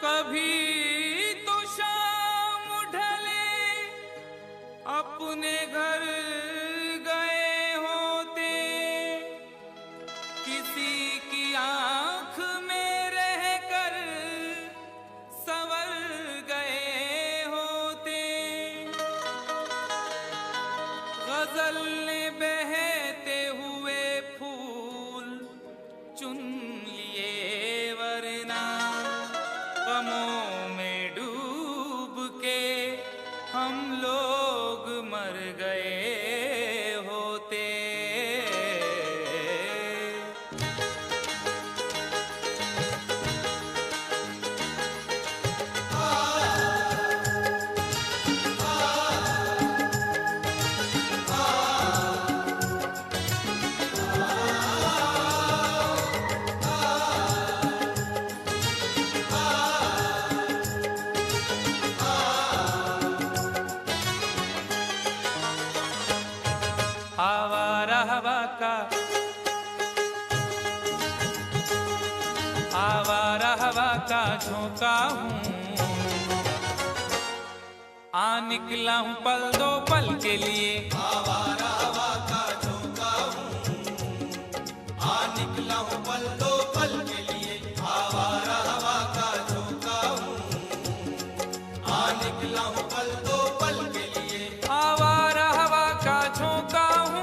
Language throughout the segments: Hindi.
कभी तो शाम ढले अपने घर गए होते, किसी की आंख में रहकर संवर गए होते। गजल ने बहते हुए फूल चुन लिए, वरना गमों में डूब के हम लोग मर गए होते। आवारा हवा का, आवारा हवा का झोंका हूँ, आ निकला हूँ पल दो पल के लिए। आवारा हवा का झोंका हूँ, आ निकला हूँ पल दो पल के लिए। आवारा हवा का झोंका हूँ, आ निकला हूँ पल दो पल के लिए। आवारा हवा का झोंका हूँ,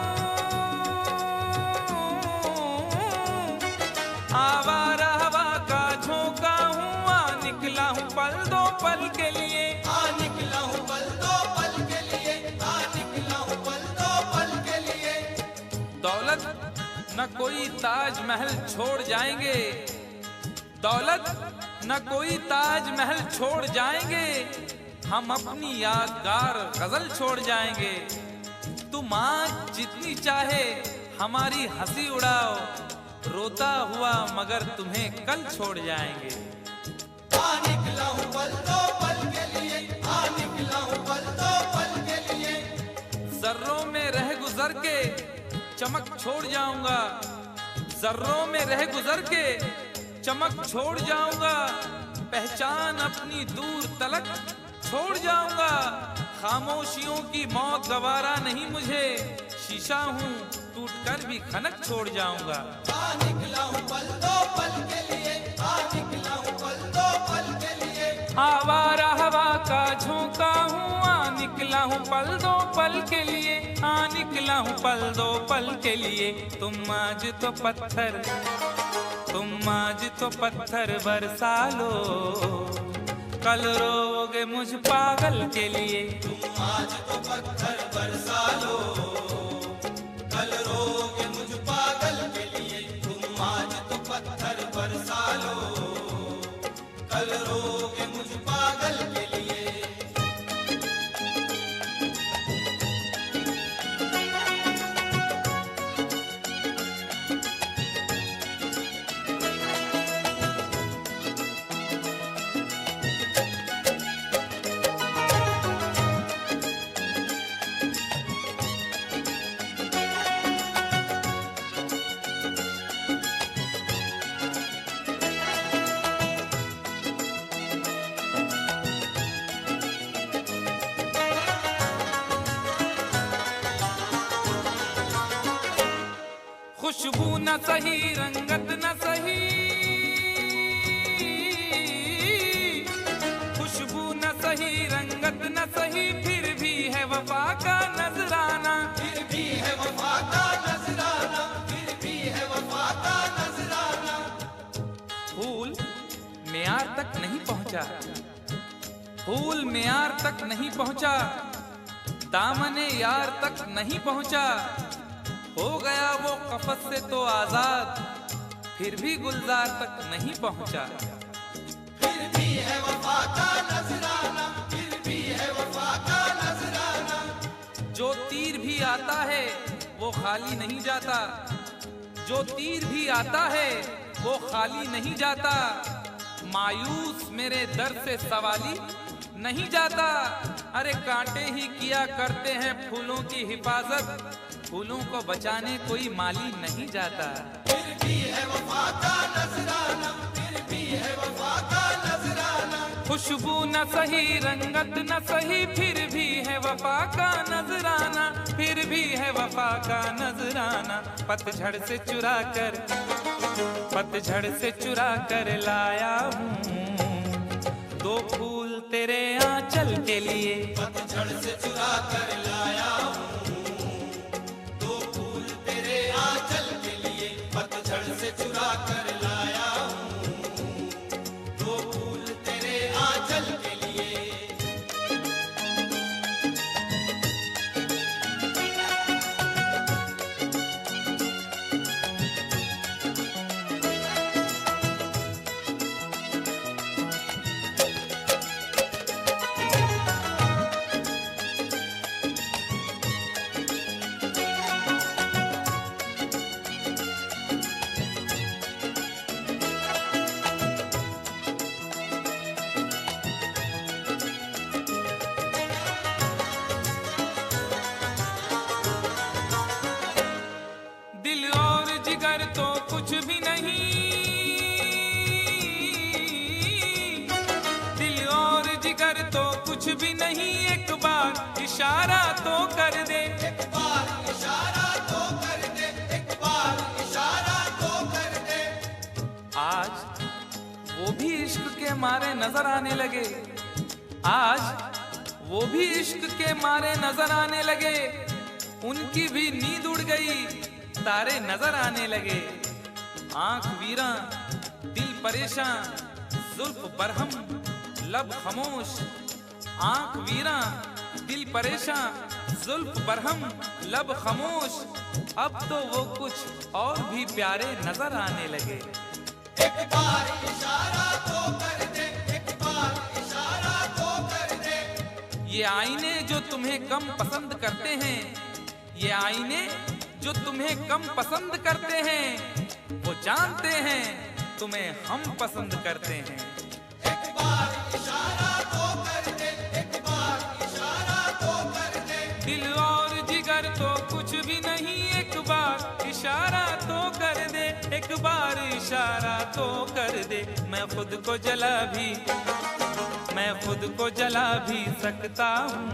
आवारा हवा का झोंका हूँ, आ निकला हूँ पल दो पल के लिए। आ निकला हूँ पल दो पल के लिए, आ निकला हूँ पल दो पल के लिए। दौलत न कोई ताजमहल छोड़ जाएंगे, दौलत न कोई ताजमहल छोड़ जाएंगे, हम अपनी यादगार गजल छोड़ जाएंगे। तुम आज जितनी चाहे हमारी हंसी उड़ाओ, रोता हुआ मगर तुम्हें कल छोड़ जाएंगे। आ निकला हूँ पल दो पल के लिए, आ निकला हूँ पल दो पल के लिए। जर्रों में रह गुजर के चमक छोड़ जाऊंगा, जर्रों में रह गुजर के चमक छोड़ जाऊंगा, पहचान अपनी दूर तलक छोड़ जाऊंगा। खामोशियों की मौत गवारा नहीं मुझे, शीशा हूँ टूट कर भी खनक छोड़ जाऊंगा। आ निकला हूँ पल दो पल के लिए, आ निकला हूँ पल दो पल के लिए। आवारा हवा का झोंका हूँ, आ निकला हूँ पल दो पल के लिए, आ निकला हूँ पल दो पल के लिए। तुम आज तो पत्थर, तुम आज तो पत्थर बरसा लो, कल रोगे मुझ पागल के लिए। तुम आज तो पत्थर बरसा लो, कल रोगे मुझ पागल के लिए। तुम आज तो पत्थर बरसा लो, कल रोगे मुझ पागल के लिए। खुशबू न सही, रंगत न सही, खुशबू न सही, रंगत न सही, फिर भी है वफा का नजराना। फिर भी है वफा का नजराना, फिर भी है वफा का नजराना। फूल मेयार तक नहीं पहुंचा, फूल मेयार तक नहीं पहुंचा, दामने यार तक नहीं पहुंचा, हो गया वो कफस से तो आजाद, फिर भी गुलजार तक नहीं पहुंचा। फिर भी है वफा का नजराना, फिर भी है वफा का नजराना। जो तीर भी आता है वो खाली नहीं जाता, जो तीर भी आता है वो खाली नहीं जाता, मायूस मेरे दर से सवाली नहीं जाता। अरे कांटे ही किया करते हैं फूलों की हिफाजत, फूलों को बचाने कोई माली नहीं जाता। फिर भी है वफा का नजराना, फिर भी है वफा का नजराना। खुशबू न सही, रंगत न सही, फिर भी है वफा का नजराना, फिर भी है वफा का नजराना। पतझड़ से चुरा कर लाया हूँ दो फूल तेरे आंचल के लिए। पतझड़ से चुरा कर लाया हूँ दो फूल तेरे आंचल के लिए। पतझड़ से चुरा कर लाया हूँ दो फूल तेरे आंचल के लिए। दिल और जिगर तो कुछ भी नहीं, दिल और जिगर तो कुछ भी नहीं, एक बार इशारा तो कर दे। एक बार इशारा तो कर दे, एक बार इशारा तो कर दे। आज वो भी इश्क के मारे नजर आने लगे, आज वो भी इश्क के मारे नजर आने लगे। उनकी भी नींद उड़ गई, तारे नजर आने लगे। आंख वीरा दिल परेशान, जुल्फ बरहम लब खामोश। आंख वीरा दिल परेशान, जुल्फ बरहम लब खामोश। अब तो वो कुछ और भी प्यारे नजर आने लगे। एक बार इशारा तो कर दे, एक बार इशारा तो कर दे। ये आईने जो तुम्हें कम पसंद करते हैं, ये आईने जो तुम्हें कम पसंद करते हैं, वो जानते हैं तुम्हें हम पसंद करते हैं। एक बार इशारा तो कर दे, एक बार इशारा तो कर दे। दिल और जिगर तो कुछ भी नहीं, एक बार इशारा तो कर दे, एक बार इशारा तो कर दे। मैं खुद को जला भी सकता हूँ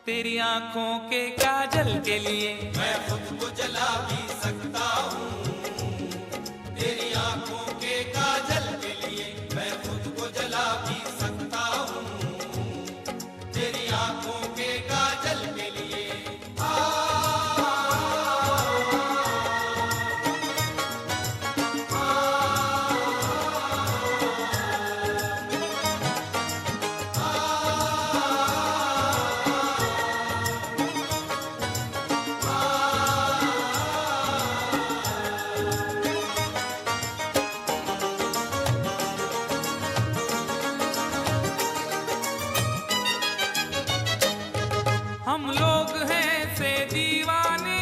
तेरी आंखों के काजल के लिए। मैं खुद को जला भी सकता हूँ तेरी आंखों के काजल के लिए। मैं खुद को जला भी सकता हूँ तेरी आंखों के काजल के लिए। हम लोग हैं से दीवाने,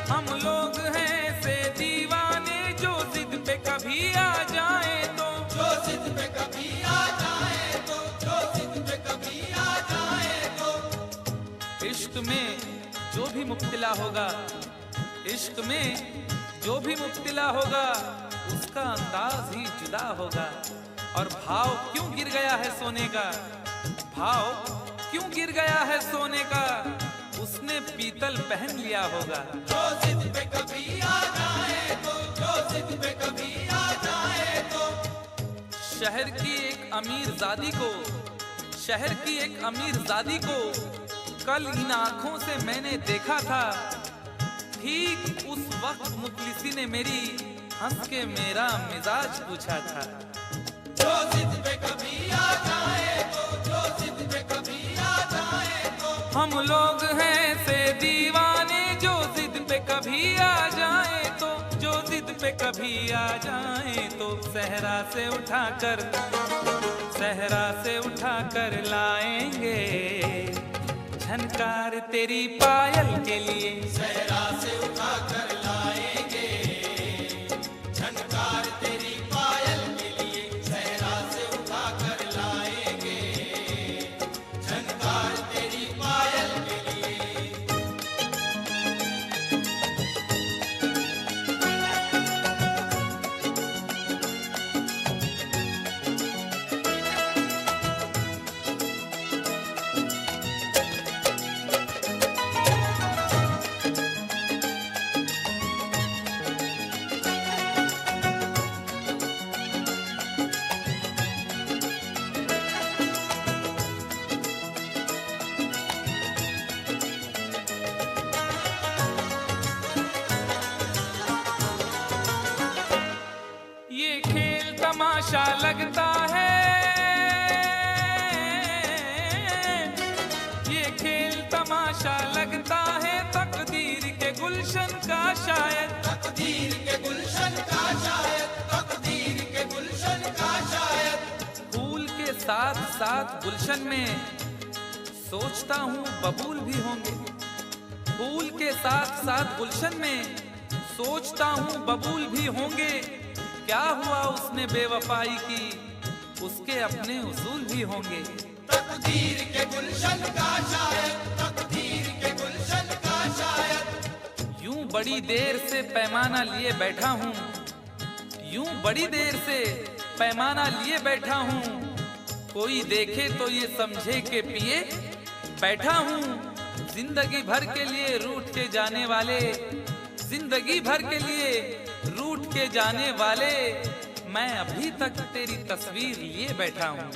हम लोग हैं से दीवाने, जो जिद पे कभी आ जाए तो, जो जिद पे कभी आ जाए तो, जो जिद पे कभी आ जाए तो। इश्क में जो भी मुब्तला होगा, इश्क में जो भी मुब्तला होगा, उसका अंदाज ही जुदा होगा। और भाव क्यों गिर गया है सोने का, भाव क्यों गिर गया है सोने का, उसने पीतल पहन लिया होगा। जो जिद पे कभी आ जाए तो, जो जिद पे कभी आ जाए तो। शहर की एक अमीरजादी को, शहर की एक अमीरजादी को कल इन आंखों से मैंने देखा था। ठीक उस वक्त मुखलिसी ने मेरी हंस के मेरा मिजाज पूछा था। जो जिद पे कभी आ जाए तो, जो जिद पे कभी आ जाए तो। हम लोग हैं से दीवाने, जो जिद पे कभी आ जाए तो, जो जिद पे कभी आ जाए तो। सहरा से उठा कर लाएंगे झनकार तेरी पायल के लिए। सहरा से उठा कर लाएंगे झनकार तेरी पायल के लिए। सहरा से उठा कर लाएंगे झनकार तेरी पायल के लिए। गुलशन का शायद, तकदीर के गुलशन का शायद, तकदीर के गुलशन का शायद। फूल के साथ साथ गुलशन में सोचता हूँ बबूल भी होंगे। फूल के साथ साथ गुलशन में सोचता हूँ बबूल भी होंगे। क्या हुआ उसने बेवफाई की, उसके अपने उसूल भी होंगे। तकदीर के गुलशन का शायद, तकदीर के गुलशन का शायद। यूं बड़ी देर से पैमाना लिए बैठा हूँ, यूं बड़ी देर से पैमाना लिए बैठा हूँ। कोई देखे तो ये समझे के पिए बैठा हूँ। जिंदगी भर के लिए रूठ के जाने वाले, जिंदगी भर के लिए रूठ के जाने वाले, मैं अभी तक तेरी तस्वीर लिए बैठा हूँ।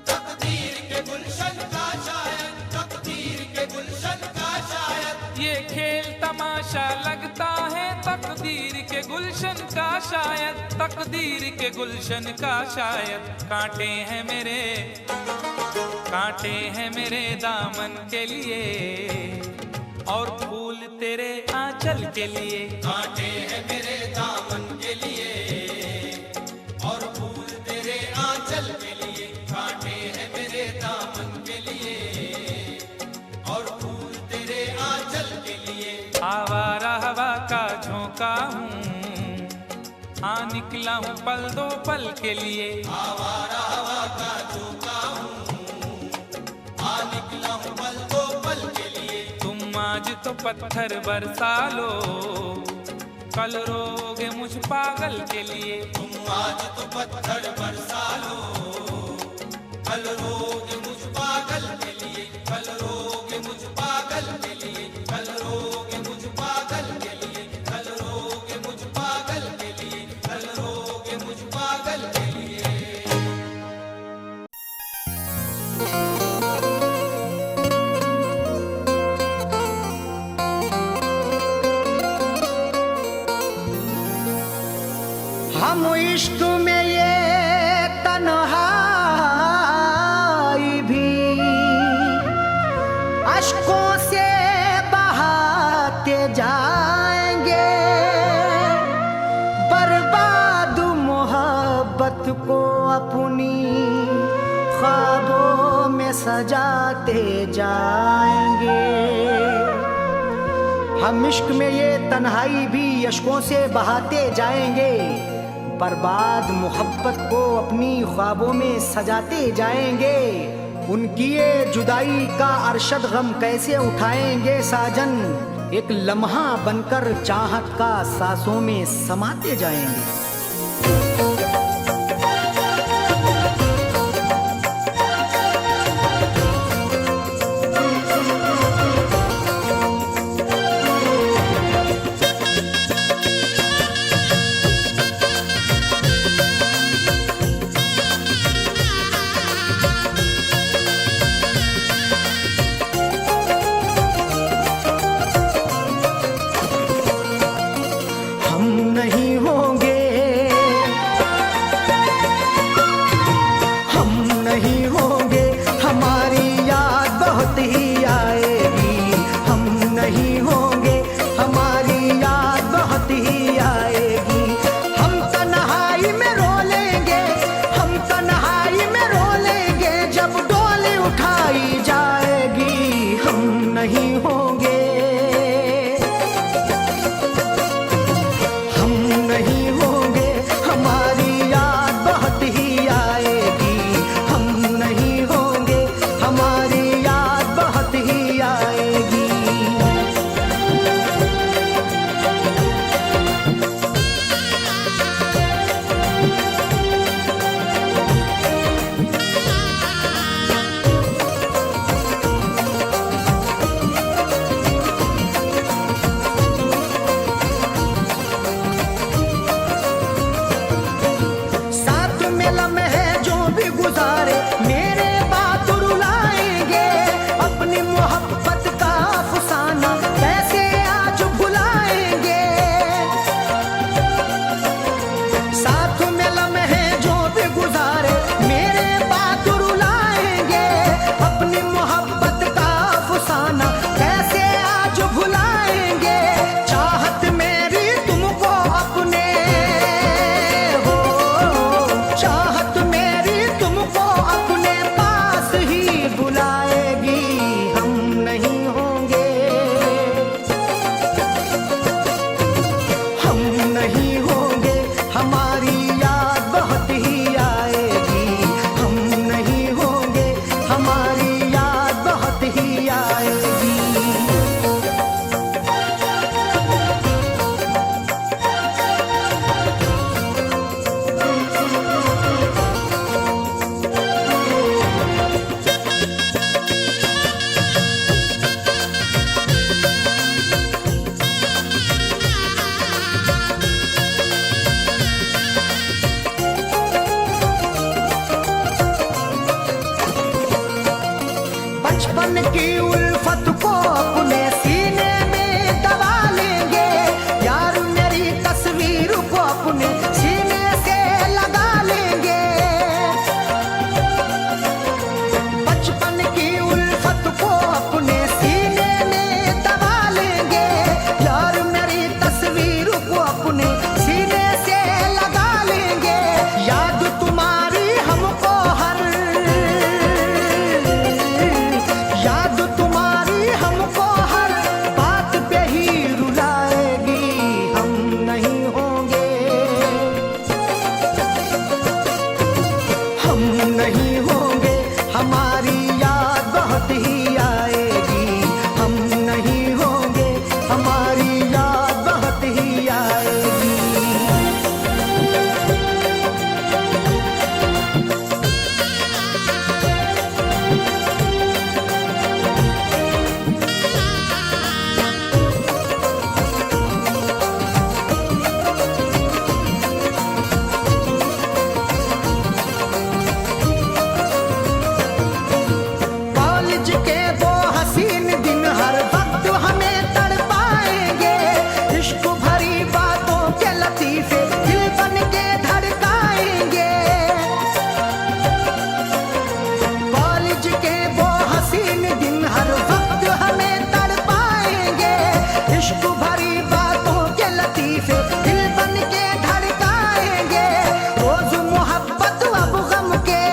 तकदीर के गुलशन का शायद, तकदीर के गुलशन का शायद। ये खेल तमाशा लगता है तकदीर के गुलशन का शायद, तकदीर के गुलशन का शायद। कांटे हैं मेरे, कांटे हैं मेरे दामन के लिए, और फूल तेरे आंचल के लिए। कांटे हैं मेरे दामन के लिए, और फूल तेरे आंचल के लिए। कांटे हैं मेरे दामन के लिए, और फूल तेरे आंचल के लिए। आवारा हवा का झोंका हूँ, हाँ निकला हूँ पल दो पल के लिए। आवारा हवा का झोंका हूँ, हाँ निकला हूँ पल दो पल के लिए। तुम आज तो पत्थर बरसा लो, कल रोगे मुझ पागल के लिए। तुम आज तो पत्थर बरसा लो, कल रोगे मुझ पागल के लिए। कल रोगे मुझ पागल के लिए, कल रोगे मुझ पागल के लिए, कल रोगे मुझ पागल के लिए, कल रोगे मुझ पागल के लिए। हम इश्क में ये तन्हाई भी अश्कों से बहाते जाएंगे। बर्बाद मोहब्बत को अपनी ख्वाबों में सजाते जाएंगे। हम इश्क में ये तन्हाई भी अश्कों से बहाते जाएंगे। बर्बाद मोहब्बत को अपनी ख्वाबों में सजाते जाएंगे। उनकी ये जुदाई का अरशद गम कैसे उठाएंगे साजन। एक लम्हा बनकर चाहत का सांसों में समाते जाएंगे। हम नहीं होंगे हमारी याद बहुत ही आएगी। कॉलेज के वो हसीन दिन हर वक्त हमें तड़पाएंगे, इश्क भरी बातों के लतीफे दिल बन के धड़काएंगे। कॉलेज के वो हसीन दिन हर वक्त हमें तड़पाएंगे, इश्क भरी बातों के लतीफे दिल बन के धड़काएंगे। रोज मोहब्बत अब गम के,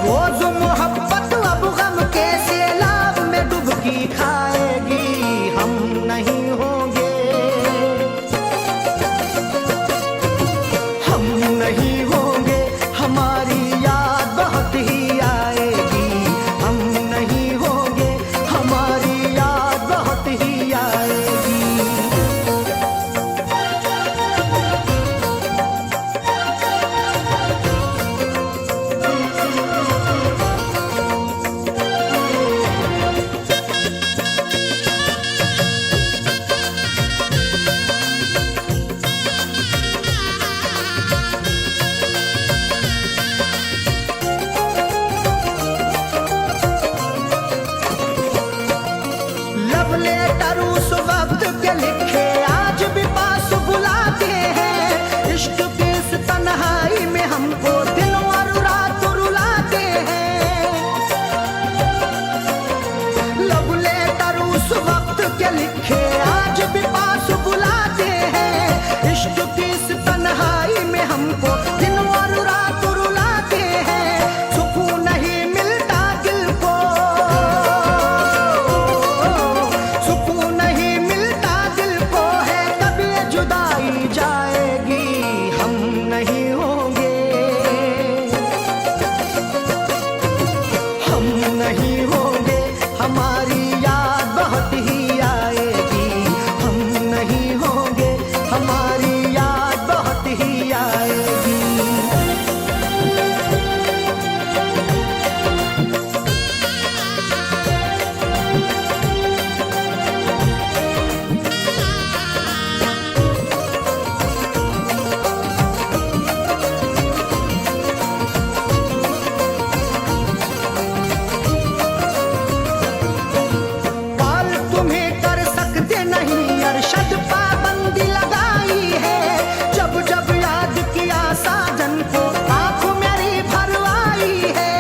रोज मोहब्बत अब गम के सैलाब में डुबकी खाएगी। हम नहीं होंगे, हम नहीं होंगे, हमारी याद बहुत ही आएगी। हम नहीं होंगे, हमारी याद बहुत ही आएगी। लव लेटर उस वक्त के लिखे आज भी पास बुलाते हैं। इश्क की इस तन्हाई में हमको दिन और रात रुलाते हैं। लव लेटर उस वक्त के लिखे आज भी पास बुलाते हैं। इश्क की इस तन्हाई में हमको दिन और रात रुलाते हैं। सुकून नहीं मिलता दिल को, सुकून नहीं मिलता दिल को, है कब ये जुदाई जाएगी। हम नहीं होंगे, हम नहीं होंगे, हमारी याद बहुत ही आएगी। हम नहीं होंगे, हमारी याद बहुत ही आएगी। पाल तुम्हें कर सकते नहीं, अरशद पाबंदी लगाई है। जब जब याद किया साजन को आंख मेरी भर आई है।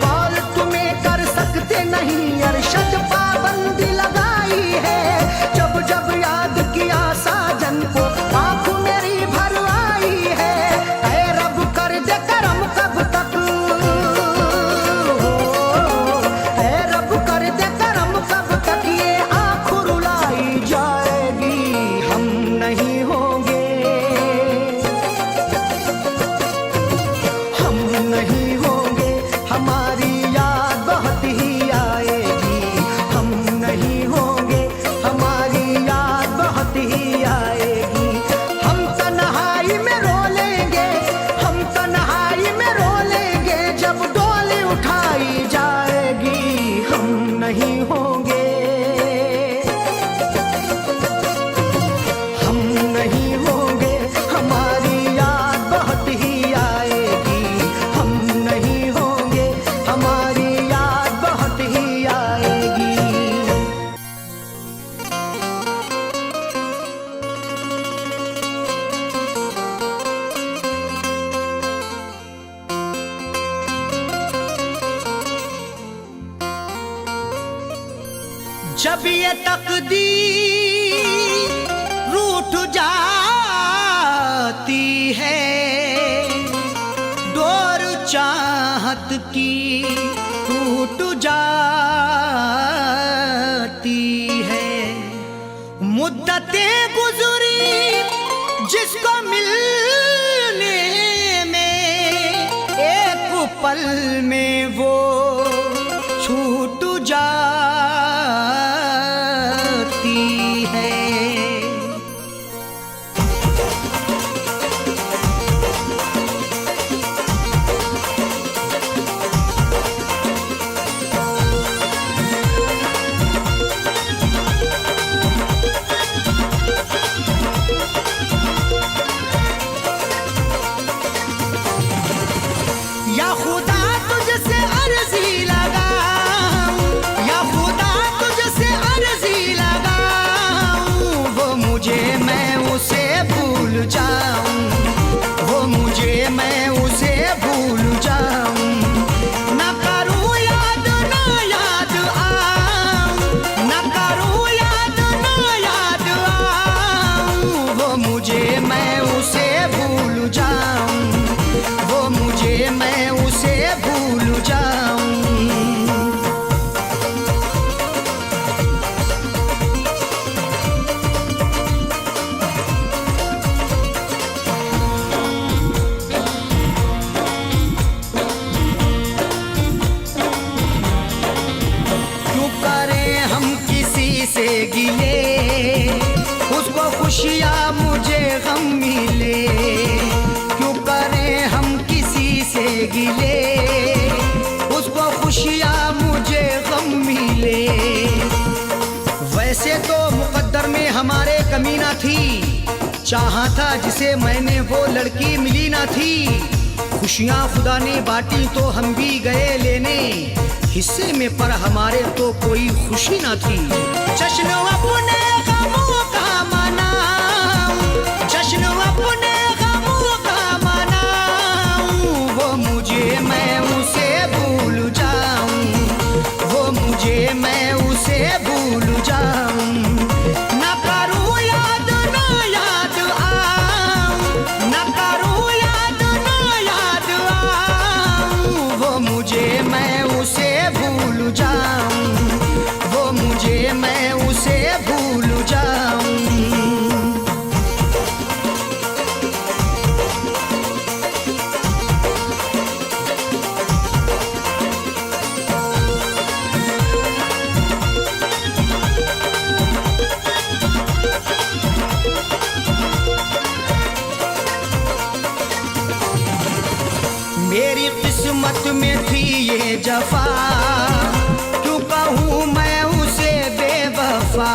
पाल तुम्हें कर सकते नहीं, अरशद पाबंदी लगाई है। जब जब याद किया साजन को आंख मेरी भर आई है। ऐ रब कर दे करम कब तक, ऐ रब कर दे करम कब तक ये आँख रुलाई जाएगी। हम नहीं होंगे, हम नहीं होंगे, हमारी याद बहुत ही आएगी। हम नहीं होंगे, हमारी याद बहुत ही आएगी। हम तन्हाई में रो लेंगे, हम तन्हाई में रो लेंगे, जब डोली उठाई जाएगी। हम नहीं होंगे, हम नहीं होंगे, हमारी याद बहुत ही आएगी। हम नहीं होंगे, हमारी याद बहुत ही आएगी। जब ये तकदीर रूठ जाती है, डोर चाहत की टूट जाती है। मुद्दतें गुजरी जिसको मिलने में, एक पल में वो छूट से गिले, उसको खुशियाँ मुझे गम मिले। क्यों करें हम किसी से गिले, उसको खुशियाँ मुझे गम मिले। वैसे तो मुकद्दर में हमारे कमी ना थी, चाहा था जिसे मैंने वो लड़की मिली ना थी। खुशियाँ खुदा ने बांटी तो हम भी गए लेने, हिस्से में पर हमारे तो कोई खुशी ना थी। जश्न अपने गमों का मनाऊं, जश्न अपने गमों का मनाऊं। वो मुझे मैं उसे भूल जाऊं, वो मुझे मैं उसे भूल जाऊं। ना करूं याद ना याद आऊं, ना करूं याद ना याद आऊं। वो मुझे मैं उसे भूल जाऊं, वो मुझे मैं उसे भूल जाऊं। मेरी किस्मत में थी ये जफा, क्यों कहूँ मैं उसे बेवफा।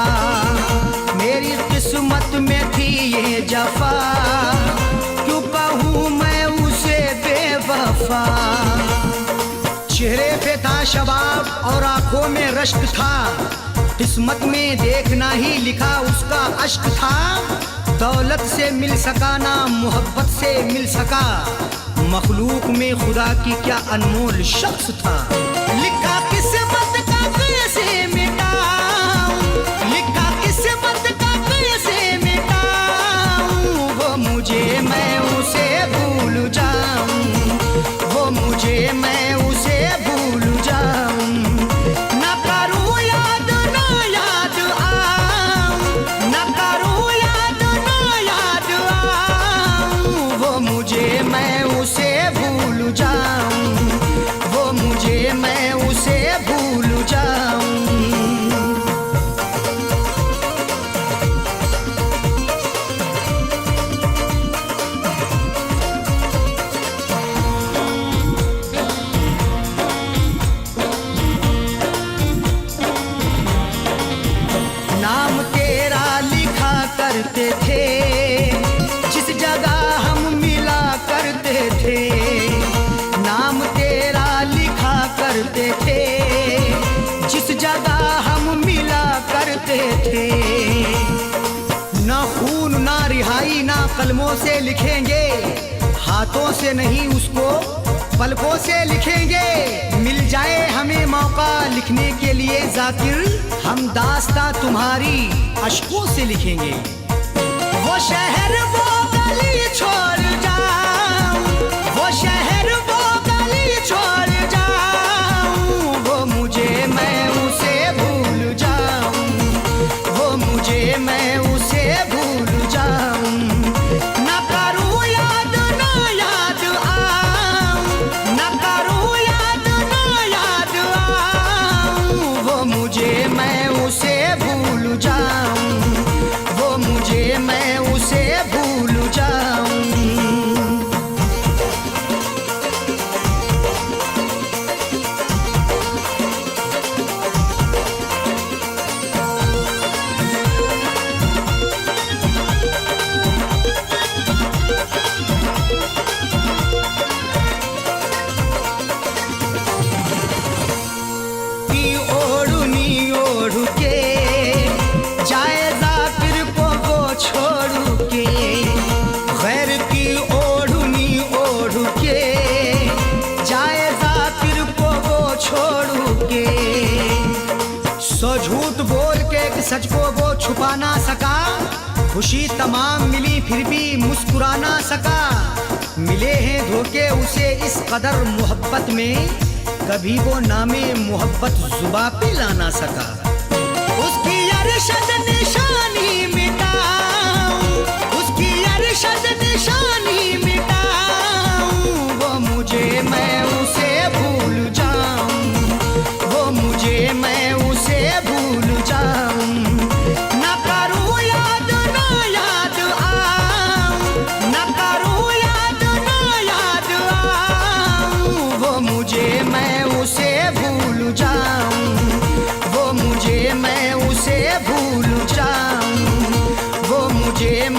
मेरी किस्मत में थी ये जफा, क्यों कहूँ मैं उसे बेवफा। चेहरे पे था शबाब और आंखों में रश्क था, किस्मत में देखना ही लिखा उसका अश्क था। दौलत से मिल सका ना मोहब्बत से मिल सका, मखलूक में खुदा की क्या अनमोल शख्स था। लिखा किस्मत का कैसे मिटाऊं, लिखा किस्मत का कैसे मिटाऊं। वो मुझे मैं उसे भूल जाऊं, वो मुझे मैं उसे भूल जाऊं। ना करूं याद ना याद आऊं, ना करूं याद ना याद आऊं। वो मुझे मैं उसे भूल जाऊं, वो मुझे मैं उसे भूल जाऊं। नाम तेरा लिखा करते थे, जिस जगह हम मिला करते थे। नाम तेरा लिखा करते थे, जिस जगह हम मिला करते थे। ना खून ना रिहाई ना कलमों से लिखेंगे, हाथों से नहीं उसको पलकों से लिखेंगे। मिल जाए हमें मौका लिखने के लिए जाकिर, हम दास्तां तुम्हारी अश्कों से लिखेंगे। वो शहर वो गली छोड़ जाऊं, वो शहर वो गली छोड़ जाऊं। वो मुझे मैं उसे भूल जाऊं, वो मुझे मैं उसे भूल जाऊं। ना करूं याद ना याद आऊं, ना करूं याद ना याद आऊं। वो मुझे मैं उसे भूल जाऊं, वो मुझे मैं उसे भूल जाऊं। की ओढ़नी ओढ़ के जाए जाकिर को वो छोड़ के, गैर की ओढ़नी ओढ़ के जाए जाकिर को वो छोड़ के। सो झूठ बोल के एक सच को वो छुपा ना सका, खुशी तमाम मिली फिर भी मुस्कुरा ना सका। मिले हैं धोखे उसे इस कदर मोहब्बत में, कभी वो नामे मोहब्बत जुबा पे ला ना सका। उसकी अरशद निशानी मिटाऊं, उसकी अरशद निशानी मिटाऊं। वो मुझे मैं उसे भूल जाऊं, वो मुझे मैं उसे भूल जाऊं। तुझे मैं